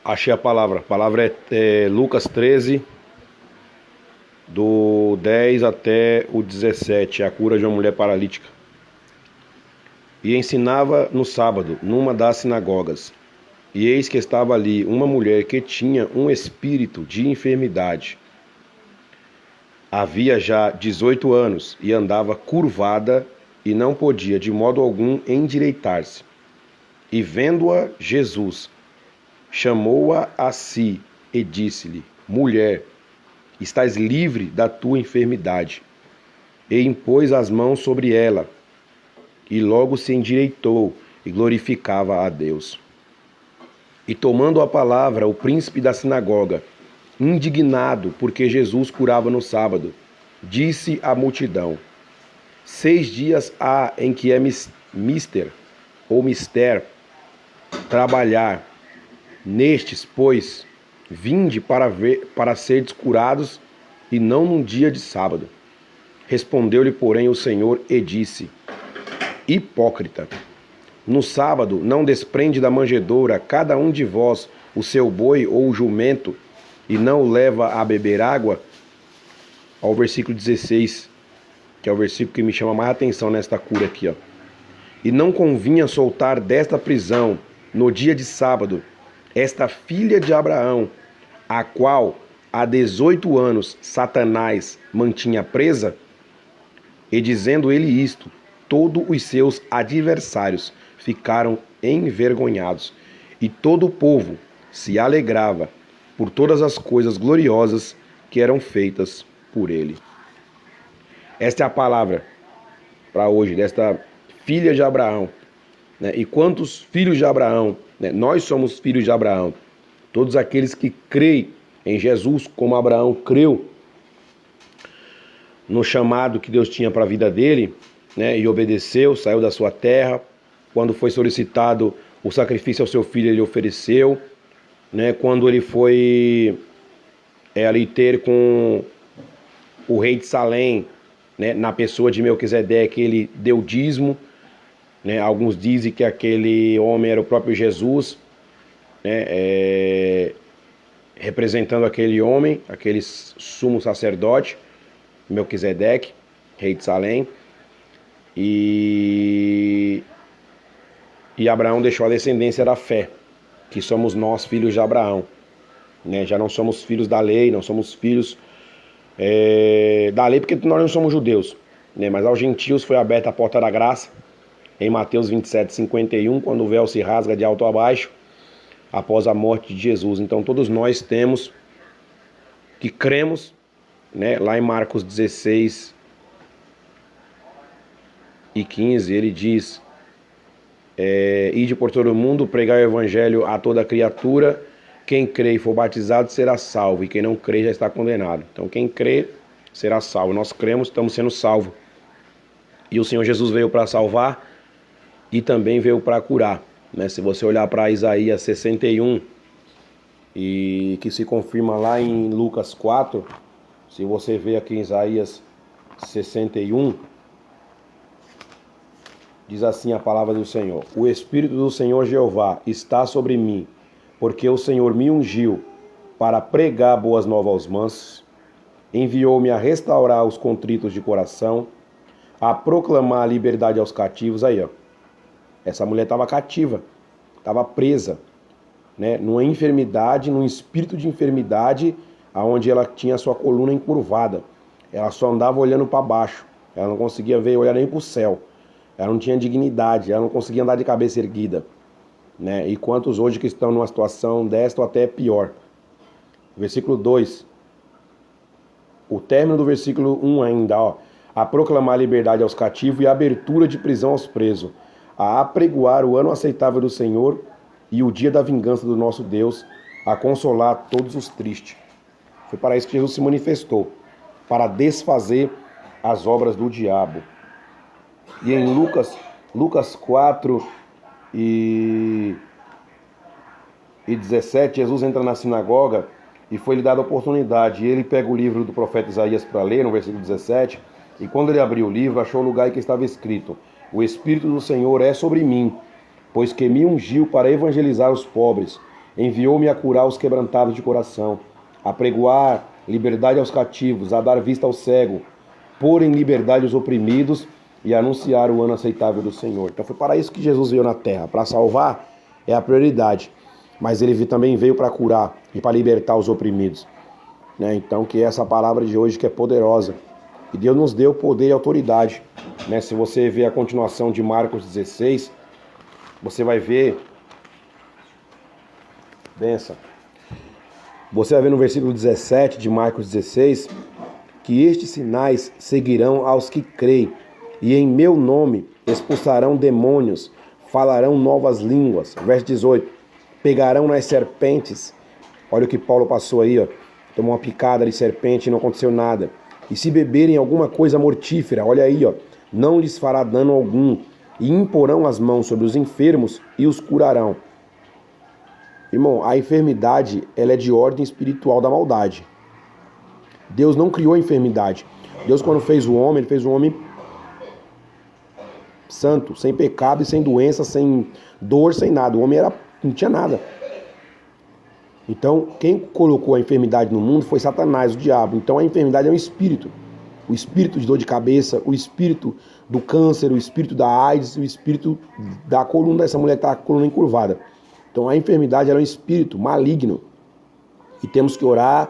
Achei a palavra. A palavra é Lucas 13, do 10 até o 17, a cura de uma mulher paralítica. E ensinava no sábado, numa das sinagogas. E eis que estava ali uma mulher que tinha um espírito de enfermidade. Havia já 18 anos e andava curvada e não podia de modo algum endireitar-se. E vendo-a, Jesus chamou-a a si e disse-lhe: Mulher, estás livre da tua enfermidade. E impôs as mãos sobre ela, e logo se endireitou e glorificava a Deus. E tomando a palavra, o príncipe da sinagoga, indignado porque Jesus curava no sábado, disse à multidão: 6 dias há em que é mister trabalhar. Nestes, pois, vinde para serdes curados, e não num dia de sábado. Respondeu-lhe, porém, o Senhor e disse: Hipócrita, no sábado não desprende da manjedoura cada um de vós o seu boi ou o jumento, e não o leva a beber água? Ao versículo 16, que é o versículo que me chama mais atenção nesta cura aqui, ó. E não convinha soltar desta prisão, no dia de sábado, esta filha de Abraão, a qual há 18 anos Satanás mantinha presa? E dizendo ele isto, todos os seus adversários ficaram envergonhados, e todo o povo se alegrava por todas as coisas gloriosas que eram feitas por ele. Esta é a palavra para hoje, desta filha de Abraão. E quantos filhos de Abraão? Nós somos filhos de Abraão. Todos aqueles que creem em Jesus, como Abraão creu no chamado que Deus tinha para a vida dele, e obedeceu, saiu da sua terra. Quando foi solicitado o sacrifício ao seu filho, ele ofereceu. Quando ele foi ali ter com o rei de Salém, na pessoa de Melquisedeque, ele deu dízimo. Alguns dizem que aquele homem era o próprio Jesus, representando aquele homem, aquele sumo sacerdote, Melquisedeque, rei de Salém. E Abraão deixou a descendência da fé, que somos nós, filhos de Abraão. Já não somos filhos da lei, não somos filhos da lei, porque nós não somos judeus. Mas aos gentios foi aberta a porta da graça, em Mateus 27, 51, quando o véu se rasga de alto a baixo, após a morte de Jesus. Então todos nós temos, que cremos, lá em Marcos 16 e 15, ele diz: Ide por todo o mundo, pregar o evangelho a toda criatura, quem crê e for batizado será salvo, e quem não crê já está condenado. Então quem crê será salvo. Nós cremos, estamos sendo salvos. E o Senhor Jesus veio para salvar e também veio para curar. Se você olhar para Isaías 61, e que se confirma lá em Lucas 4, se você vê aqui em Isaías 61, diz assim a palavra do Senhor: O Espírito do Senhor Jeová está sobre mim, porque o Senhor me ungiu para pregar boas novas aos mansos, enviou-me a restaurar os contritos de coração, a proclamar a liberdade aos cativos. Aí, ó. Essa mulher estava cativa, estava presa, numa enfermidade, num espírito de enfermidade, onde ela tinha a sua coluna encurvada. Ela só andava olhando para baixo, ela não conseguia olhar nem para o céu. Ela não tinha dignidade, ela não conseguia andar de cabeça erguida. E quantos hoje que estão numa situação desta ou até pior. Versículo 2. O término do versículo 1 ainda, ó. A proclamar a liberdade aos cativos e a abertura de prisão aos presos, a apregoar o ano aceitável do Senhor e o dia da vingança do nosso Deus, a consolar todos os tristes. Foi para isso que Jesus se manifestou, para desfazer as obras do diabo. E em Lucas 4 e 17, Jesus entra na sinagoga e foi-lhe dada a oportunidade. E ele pega o livro do profeta Isaías para ler, no versículo 17, e quando ele abriu o livro, achou o lugar em que estava escrito: O Espírito do Senhor é sobre mim, pois que me ungiu para evangelizar os pobres, Enviou-me a curar os quebrantados de coração, a pregoar liberdade aos cativos, a dar vista ao cego, pôr em liberdade os oprimidos e anunciar o ano aceitável do Senhor. Então foi para isso que Jesus veio na terra. Para salvar é a prioridade, mas ele também veio para curar e para libertar os oprimidos. Então que essa palavra de hoje que é poderosa. E Deus nos deu poder e autoridade. Se você ver a continuação de Marcos 16, você vai ver... Benção. Você vai ver no versículo 17 de Marcos 16, que estes sinais seguirão aos que creem, e em meu nome expulsarão demônios, falarão novas línguas. Verso 18, pegarão nas serpentes. Olha o que Paulo passou aí, tomou uma picada de serpente e não aconteceu nada. E se beberem alguma coisa mortífera, olha aí, não lhes fará dano algum, e imporão as mãos sobre os enfermos e os curarão. Irmão, a enfermidade, ela é de ordem espiritual da maldade. Deus não criou a enfermidade. Deus, quando fez o homem, ele fez o homem santo, sem pecado e sem doença, sem dor, sem nada. O homem não tinha nada. Então, quem colocou a enfermidade no mundo foi Satanás, o diabo. Então, a enfermidade é um espírito. O espírito de dor de cabeça, o espírito do câncer, o espírito da AIDS, o espírito da coluna dessa mulher que está com a coluna encurvada. Então, a enfermidade é um espírito maligno. E temos que orar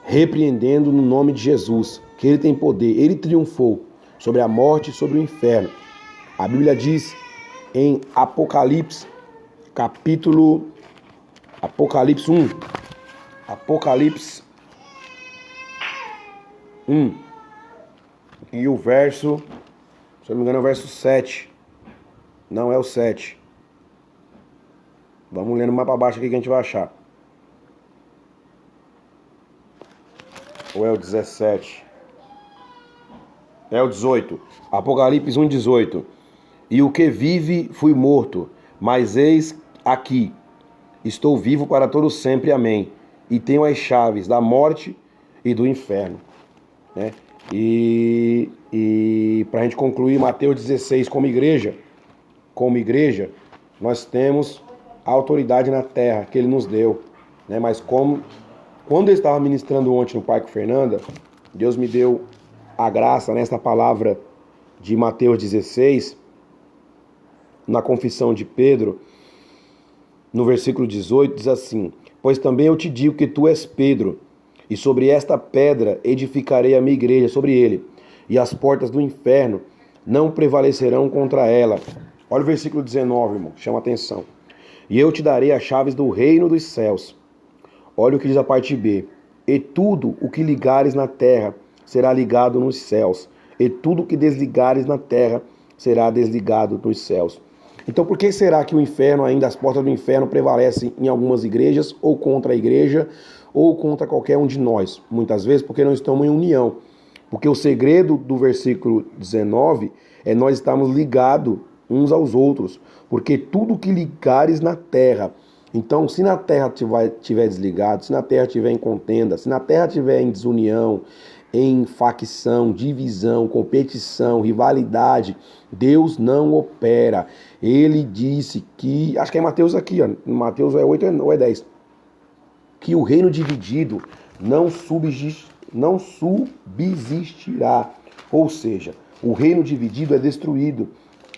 repreendendo no nome de Jesus, que ele tem poder. Ele triunfou sobre a morte e sobre o inferno. A Bíblia diz em Apocalipse, Apocalipse 1. Apocalipse 1. E o verso, se eu não me engano, é o verso 7. Não é o 7. Vamos lendo mais para baixo aqui que a gente vai achar. Ou é o 17? É o 18. Apocalipse 1, 18. E o que vive fui morto, mas eis aqui. Estou vivo para todo sempre, amém. E tenho as chaves da morte e do inferno. E para a gente concluir, Mateus 16, como igreja, nós temos a autoridade na terra que ele nos deu. Mas quando eu estava ministrando ontem no Parque Fernanda, Deus me deu a graça nesta palavra de Mateus 16, na confissão de Pedro, no versículo 18, diz assim: pois também eu te digo que tu és Pedro, e sobre esta pedra edificarei a minha igreja, sobre ele, e as portas do inferno não prevalecerão contra ela. Olha o versículo 19, irmão, chama atenção. E eu te darei as chaves do reino dos céus. Olha o que diz a parte B. E tudo o que ligares na terra será ligado nos céus, e tudo o que desligares na terra será desligado nos céus. Então, por que será que o inferno, ainda as portas do inferno, prevalecem em algumas igrejas, ou contra a igreja, ou contra qualquer um de nós? Muitas vezes porque não estamos em união. Porque o segredo do versículo 19 é nós estarmos ligados uns aos outros. Porque tudo que ligares na terra... Então, se na terra estiver desligado, se na terra estiver em contenda, se na terra estiver em desunião, em facção, divisão, competição, rivalidade, Deus não opera. Ele disse que, acho que é Mateus aqui, Mateus é 8 ou é 10, que o reino dividido não subsistirá. Ou seja, o reino dividido é destruído.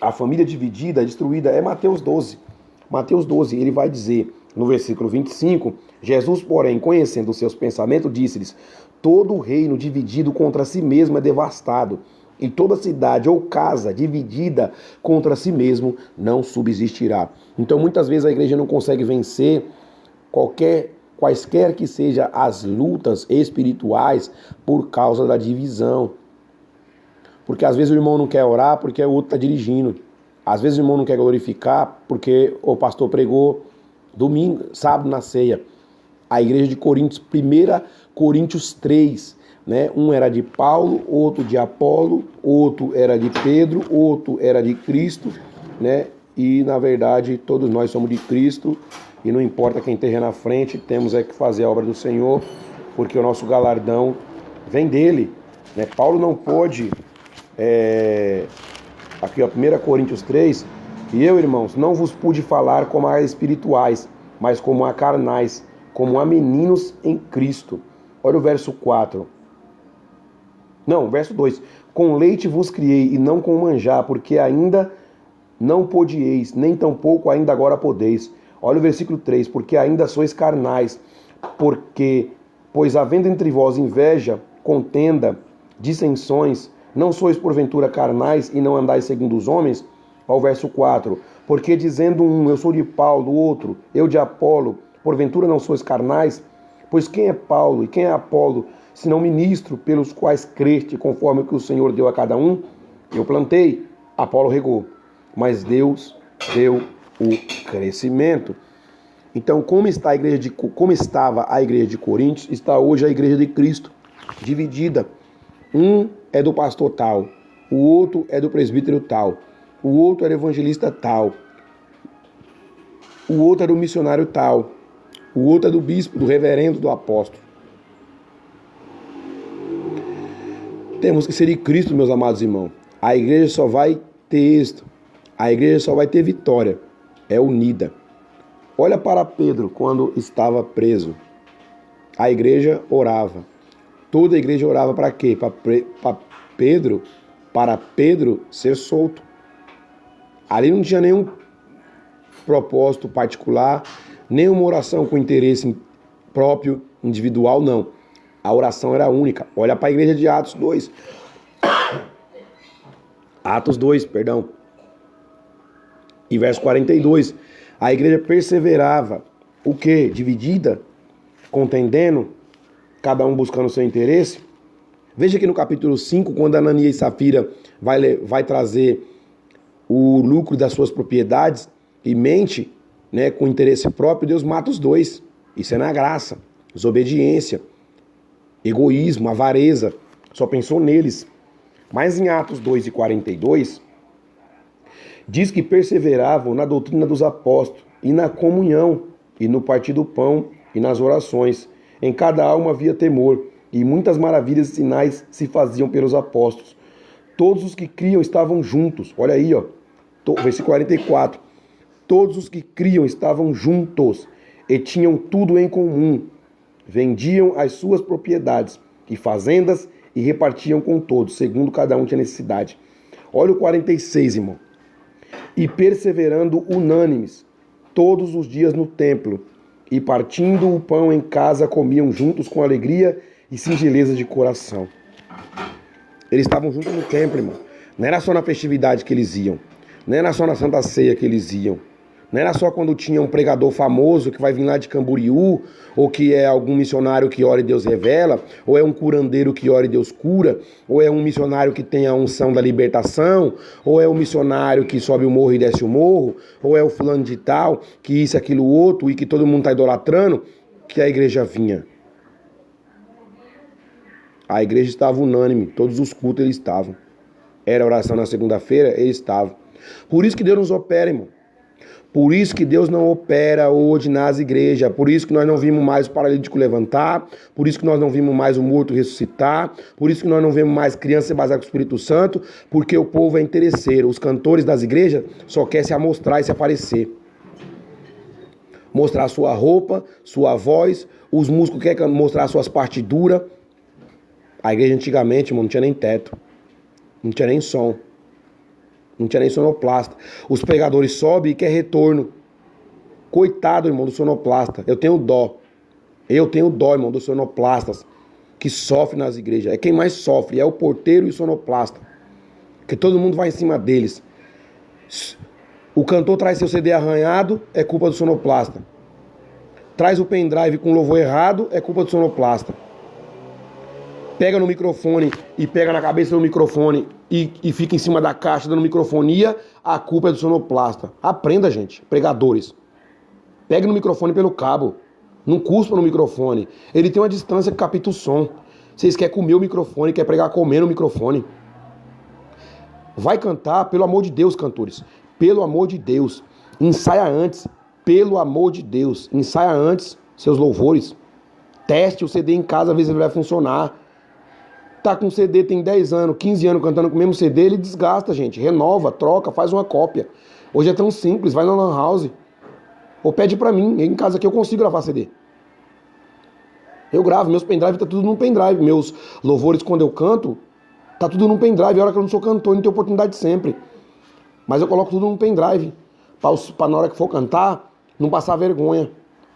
A família dividida é destruída. É Mateus 12. Mateus 12, ele vai dizer, no versículo 25, Jesus, porém, conhecendo os seus pensamentos, disse-lhes: todo reino dividido contra si mesmo é devastado, e toda cidade ou casa dividida contra si mesmo não subsistirá. Então, muitas vezes a igreja não consegue vencer quaisquer que sejam as lutas espirituais por causa da divisão. Porque às vezes o irmão não quer orar porque o outro está dirigindo. Às vezes o irmão não quer glorificar porque o pastor pregou sábado na ceia. A igreja de Coríntios, 1 Coríntios 3, um era de Paulo, outro de Apolo, outro era de Pedro, outro era de Cristo, E na verdade todos nós somos de Cristo e não importa quem esteja na frente, temos que fazer a obra do Senhor, porque o nosso galardão vem dele. Paulo não pôde... Aqui, 1 Coríntios 3, e eu, irmãos, não vos pude falar como a espirituais, mas como a carnais, como a meninos em Cristo. Olha o verso 4. Não, verso 2. Com leite vos criei e não com manjar, porque ainda não podieis, nem tampouco ainda agora podeis. Olha o versículo 3. Porque ainda sois carnais, pois havendo entre vós inveja, contenda, dissensões, não sois porventura carnais e não andais segundo os homens? Ao verso 4. Porque dizendo um, eu sou de Paulo, o outro, eu de Apolo, porventura não sois carnais? Pois quem é Paulo e quem é Apolo, senão ministro pelos quais creste, conforme o que o Senhor deu a cada um? Eu plantei, Apolo regou, mas Deus deu o crescimento. Então, como estava a igreja de Coríntios, está hoje a igreja de Cristo, dividida. Um é do pastor tal, o outro é do presbítero tal, o outro é do evangelista tal, o outro é do missionário tal, o outro é do bispo, do reverendo, do apóstolo. Temos que ser de Cristo, meus amados irmãos. A igreja só vai ter êxito, a igreja só vai ter vitória, é unida. Olha para Pedro quando estava preso. A igreja orava. Toda a igreja orava para quê? Para Pedro ser solto. Ali não tinha nenhum propósito particular, nenhuma oração com interesse próprio, individual, não. A oração era única. Olha para a igreja de Atos 2. Atos 2, perdão. E verso 42. A igreja perseverava. O quê? Dividida, contendendo, cada um buscando o seu interesse. Veja que no capítulo 5, quando Ananias e Safira vai trazer o lucro das suas propriedades e mente, né, com interesse próprio, Deus mata os dois. Isso é na graça, desobediência, egoísmo, avareza. Só pensou neles. Mas em Atos 2 e 42, diz que perseveravam na doutrina dos apóstolos e na comunhão e no partir do pão e nas orações. Em cada alma havia temor e muitas maravilhas e sinais se faziam pelos apóstolos. Todos os que criam estavam juntos. Olha aí, ó, versículo 44. Todos os que criam estavam juntos e tinham tudo em comum. Vendiam as suas propriedades e fazendas e repartiam com todos, segundo cada um tinha necessidade. Olha o 46, irmão. E perseverando unânimes, todos os dias no templo, e partindo o pão em casa, comiam juntos com alegria e singeleza de coração. Eles estavam juntos no templo, irmão. Não era só na festividade que eles iam. Não era só na Santa Ceia que eles iam. Não era só quando tinha um pregador famoso que vai vir lá de Camboriú, ou que é algum missionário que ora e Deus revela, ou é um curandeiro que ora e Deus cura, ou é um missionário que tem a unção da libertação, ou é um missionário que sobe o morro e desce o morro, ou é o fulano de tal, que isso, aquilo, outro, e que todo mundo está idolatrando, que a igreja vinha. A igreja estava unânime, todos os cultos eles estavam. Era oração na segunda-feira, eles estavam. Por isso que Deus nos opera, irmão. Por isso que Deus não opera hoje nas igrejas, por isso que nós não vimos mais o paralítico levantar, por isso que nós não vimos mais o morto ressuscitar, por isso que nós não vemos mais criança ser batizada com o Espírito Santo, porque o povo é interesseiro. Os cantores das igrejas só querem se amostrar e se aparecer. Mostrar sua roupa, sua voz, os músicos querem mostrar suas partituras. A igreja antigamente, irmão, não tinha nem teto, não tinha nem som. Não tinha nem sonoplasta. Os pregadores sobem e quer retorno. Coitado, irmão, do sonoplasta. Eu tenho dó, irmão, dos sonoplastas que sofrem nas igrejas. É quem mais sofre, é o porteiro e o sonoplasta. Porque todo mundo vai em cima deles. O cantor traz seu CD arranhado, é culpa do sonoplasta. Traz o pendrive com louvor errado, é culpa do sonoplasta. Pega no microfone e pega na cabeça do microfone e fica em cima da caixa dando microfonia, a culpa é do sonoplasta. Aprenda, gente, pregadores. Pegue no microfone pelo cabo. Não cuspa no microfone. Ele tem uma distância que capta o som. Vocês querem comer o microfone, querem pregar comendo o microfone. Vai cantar, pelo amor de Deus, cantores. Pelo amor de Deus. Ensaia antes. Pelo amor de Deus. Ensaia antes seus louvores. Teste o CD em casa, ver se ele vai funcionar. Tá com CD, tem 10 anos, 15 anos cantando com o mesmo CD, ele desgasta, gente. Renova, troca, faz uma cópia. Hoje é tão simples, vai na Lan House. Ou pede pra mim, em casa aqui eu consigo gravar CD. Eu gravo, meus pendrive tá tudo num pendrive. Meus louvores quando eu canto, tá tudo num pendrive. A hora que eu não sou cantor, não tenho oportunidade sempre. Mas eu coloco tudo num pendrive. Pra na hora que for cantar, não passar vergonha.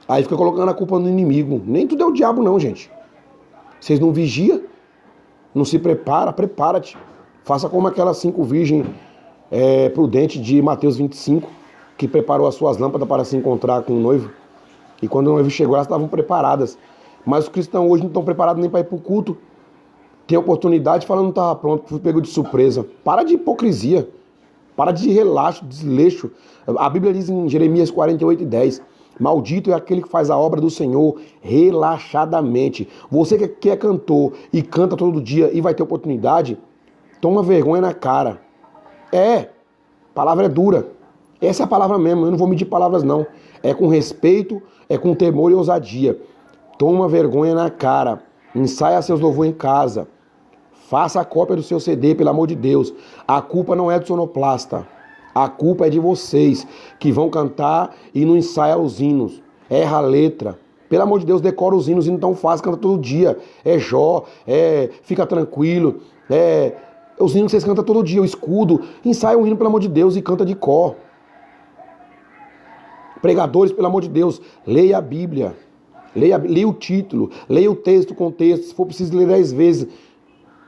Aí fica colocando a culpa no inimigo. Nem tudo é o diabo não, gente. Vocês não vigiam? Não se prepara? Prepara-te. Faça como aquelas 5 virgens prudentes de Mateus 25, que preparou as suas lâmpadas para se encontrar com o noivo. E quando o noivo chegou, elas estavam preparadas. Mas os cristãos hoje não estão preparados nem para ir para o culto. Tem oportunidade, falando que não estava pronto, fui pego de surpresa. Para de hipocrisia. Para de relaxo, desleixo. A Bíblia diz em Jeremias 48:10, maldito é aquele que faz a obra do Senhor relaxadamente. Você que é cantor e canta todo dia e vai ter oportunidade, toma vergonha na cara. Palavra é dura. Essa é a palavra mesmo, eu não vou medir palavras não. É com respeito, é com temor e ousadia. Toma vergonha na cara. Ensaia seus louvores em casa. Faça a cópia do seu CD, pelo amor de Deus. A culpa não é do sonoplasta. A culpa é de vocês, que vão cantar e não ensaiam os hinos. Erra a letra. Pelo amor de Deus, decora os hinos tão fácil, canta todo dia. É Jó, fica tranquilo. Os hinos que vocês cantam todo dia, o escudo. Ensaia um hino, pelo amor de Deus, e canta de cor. Pregadores, pelo amor de Deus, leia a Bíblia. Leia o título, leia o texto, o contexto. Se for preciso ler 10 vezes.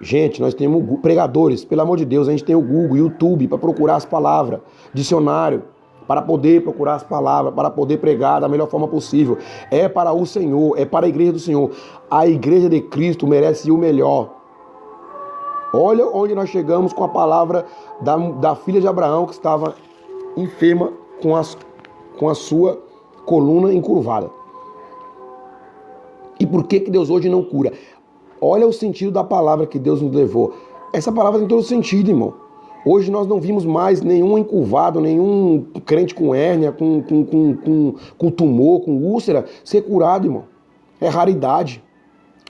Gente, nós temos pregadores, pelo amor de Deus, a gente tem o Google, YouTube, para procurar as palavras, dicionário, para poder procurar as palavras, para poder pregar da melhor forma possível. É para o Senhor, é para a igreja do Senhor. A igreja de Cristo merece o melhor. Olha onde nós chegamos com a palavra da filha de Abraão, que estava enferma com a sua coluna encurvada. E por que Deus hoje não cura? Olha o sentido da palavra que Deus nos levou. Essa palavra tem todo sentido, irmão. Hoje nós não vimos mais nenhum encurvado, nenhum crente com hérnia, com tumor, com úlcera ser curado, irmão. É raridade.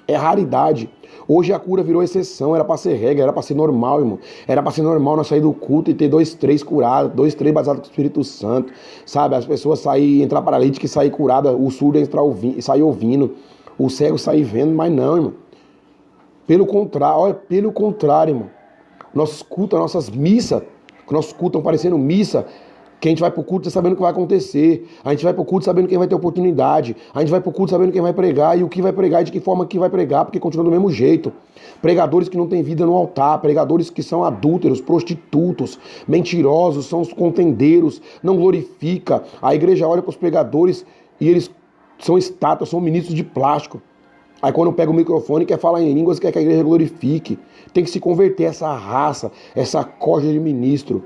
É raridade. Hoje a cura virou exceção, era para ser regra, era para ser normal, irmão. Era para ser normal nós sair do culto e ter 2, 3 curados, 2, 3 batizados com o Espírito Santo, sabe? As pessoas entrar paralítica e sair curada, o surdo sair ouvindo, o cego sair vendo, mas não, irmão. Pelo contrário, irmão. Nossos cultos, nossas missas, que nossos cultos estão parecendo missa, que a gente vai pro culto sabendo o que vai acontecer. A gente vai pro culto sabendo quem vai ter oportunidade. A gente vai pro culto sabendo quem vai pregar e o que vai pregar e de que forma que vai pregar, porque continua do mesmo jeito. Pregadores que não têm vida no altar, pregadores que são adúlteros, prostitutos, mentirosos, são os contendeiros, não glorifica. A igreja olha para os pregadores e eles são estátuas, são ministros de plástico. Aí quando pega o microfone, quer falar em línguas, quer que a igreja glorifique. Tem que se converter essa raça, essa corja de ministro.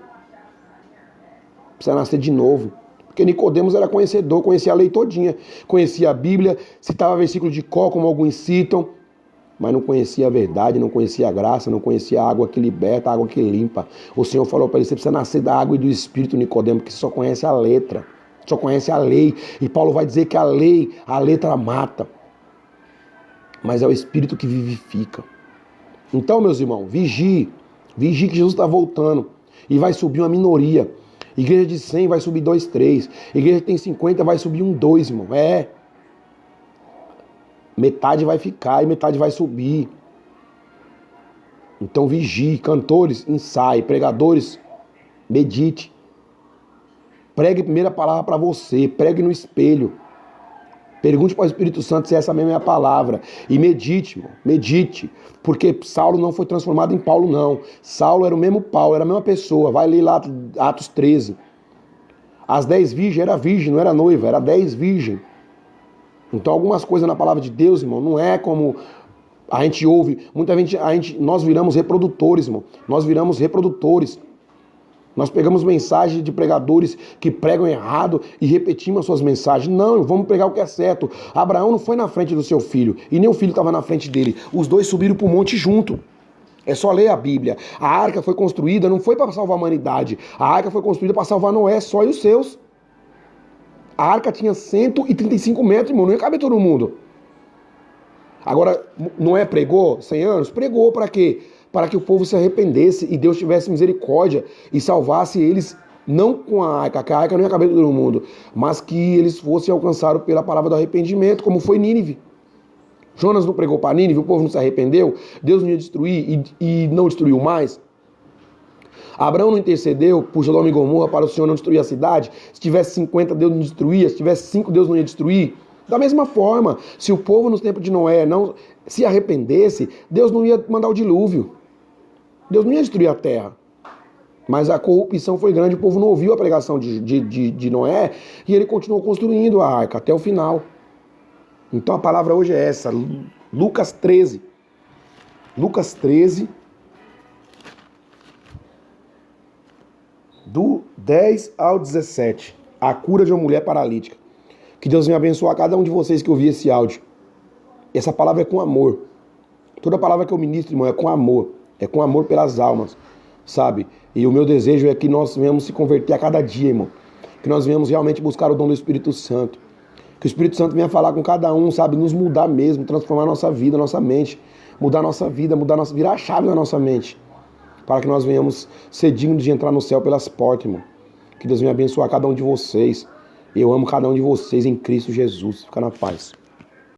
Precisa nascer de novo. Porque Nicodemos era conhecedor, conhecia a lei todinha. Conhecia a Bíblia, citava versículos de cor, como alguns citam. Mas não conhecia a verdade, não conhecia a graça, não conhecia a água que liberta, a água que limpa. O Senhor falou para ele, você precisa nascer da água e do Espírito, Nicodemo, porque você só conhece a letra. Só conhece a lei. E Paulo vai dizer que a letra mata. Mas é o Espírito que vivifica. Então, meus irmãos, vigie que Jesus está voltando e vai subir uma minoria. Igreja de 100 vai subir 2, 3. Igreja que tem 50 vai subir 1, 2, irmão. Metade vai ficar e metade vai subir. Então vigie, cantores, ensaie, pregadores, medite. Pregue a primeira palavra para você, pregue no espelho. Pergunte para o Espírito Santo se essa mesma é a palavra. E medite, irmão. Medite. Porque Saulo não foi transformado em Paulo, não. Saulo era o mesmo Paulo, era a mesma pessoa. Vai ler lá Atos 13. As 10 virgens era virgem, não era noiva, era 10 virgem. Então algumas coisas na palavra de Deus, irmão, não é como a gente ouve. Nós viramos reprodutores, irmão. Nós viramos reprodutores. Nós pegamos mensagens de pregadores que pregam errado e repetimos as suas mensagens. Não, vamos pregar o que é certo. Abraão não foi na frente do seu filho e nem o filho estava na frente dele. Os dois subiram para o monte junto. É só ler a Bíblia. A arca foi construída, não foi para salvar a humanidade. A arca foi construída para salvar Noé, só e os seus. A arca tinha 135 metros, irmão, não ia caber todo mundo. Agora, Noé pregou 100 anos? Pregou para quê? Para que o povo se arrependesse e Deus tivesse misericórdia e salvasse eles não com a Arca, que a Arca não ia caber todo mundo, mas que eles fossem alcançados pela palavra do arrependimento, como foi Nínive. Jonas não pregou para Nínive, o povo não se arrependeu, Deus não ia destruir e não destruiu mais. Abraão não intercedeu por Sodoma e Gomorra para o Senhor não destruir a cidade. Se tivesse 50, Deus não destruía. Se tivesse 5, Deus não ia destruir. Da mesma forma, se o povo nos tempos de Noé não se arrependesse, Deus não ia mandar o dilúvio. Deus não ia destruir a terra. Mas a corrupção foi grande, o povo não ouviu a pregação de Noé e ele continuou construindo a arca até o final. Então a palavra hoje é essa, Lucas 13. Lucas 13, do 10 ao 17. A cura de uma mulher paralítica. Que Deus venha abençoar cada um de vocês que ouvir esse áudio. Essa palavra é com amor. Toda palavra que eu ministro, irmão, é com amor. É com amor pelas almas, sabe? E o meu desejo é que nós venhamos se converter a cada dia, irmão. Que nós venhamos realmente buscar o dom do Espírito Santo. Que o Espírito Santo venha falar com cada um, sabe? Nos mudar mesmo, transformar a nossa vida, a nossa mente. Mudar a nossa vida, virar a chave da nossa mente. Para que nós venhamos ser dignos de entrar no céu pelas portas, irmão. Que Deus venha abençoar cada um de vocês. Eu amo cada um de vocês em Cristo Jesus. Fica na paz.